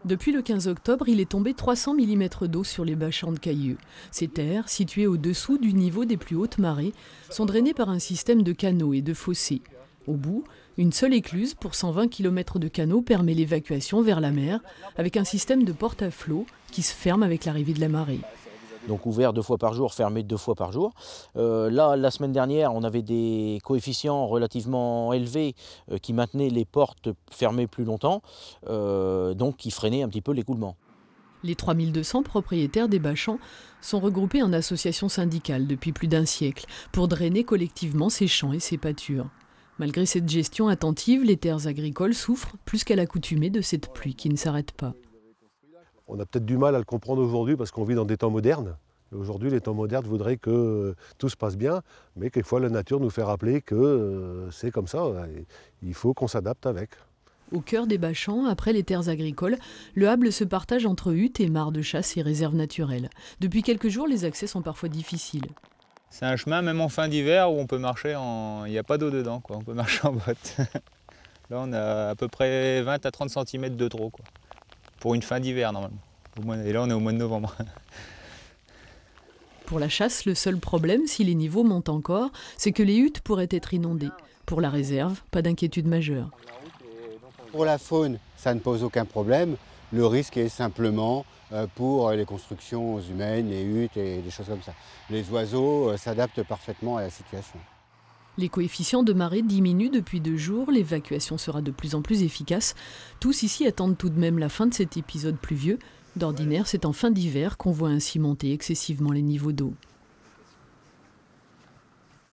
Depuis le 15 octobre, il est tombé 300 mm d'eau sur les bachans de Cailleux. Ces terres, situées au-dessous du niveau des plus hautes marées, sont drainées par un système de canaux et de fossés. Au bout, une seule écluse pour 120 km de canaux permet l'évacuation vers la mer, avec un système de porte à flot qui se ferme avec l'arrivée de la marée. Donc ouvert 2 fois par jour, fermé 2 fois par jour. Là, la semaine dernière, on avait des coefficients relativement élevés qui maintenaient les portes fermées plus longtemps, donc qui freinaient un petit peu l'écoulement. Les 3200 propriétaires des bachans sont regroupés en association syndicale depuis plus d'un siècle pour drainer collectivement ces champs et ces pâtures. Malgré cette gestion attentive, les terres agricoles souffrent plus qu'à l'accoutumée de cette pluie qui ne s'arrête pas. On a peut-être du mal à le comprendre aujourd'hui parce qu'on vit dans des temps modernes. Et aujourd'hui, les temps modernes voudraient que tout se passe bien, mais quelquefois la nature nous fait rappeler que c'est comme ça. Il faut qu'on s'adapte avec. Au cœur des bachans, après les terres agricoles, le Hable se partage entre huttes et mares de chasse et réserves naturelles. Depuis quelques jours, les accès sont parfois difficiles. C'est un chemin, même en fin d'hiver, où on peut marcher il n'y a pas d'eau dedans, quoi. On peut marcher en botte. Là, on a à peu près 20 à 30 cm de trop, quoi. Pour une fin d'hiver, normalement. Et là, on est au mois de novembre. Pour la chasse, le seul problème, si les niveaux montent encore, c'est que les huttes pourraient être inondées. Pour la réserve, pas d'inquiétude majeure. Pour la faune, ça ne pose aucun problème. Le risque est simplement pour les constructions humaines, les huttes et des choses comme ça. Les oiseaux s'adaptent parfaitement à la situation. Les coefficients de marée diminuent depuis 2 jours, l'évacuation sera de plus en plus efficace. Tous ici attendent tout de même la fin de cet épisode pluvieux. D'ordinaire, c'est en fin d'hiver qu'on voit ainsi monter excessivement les niveaux d'eau.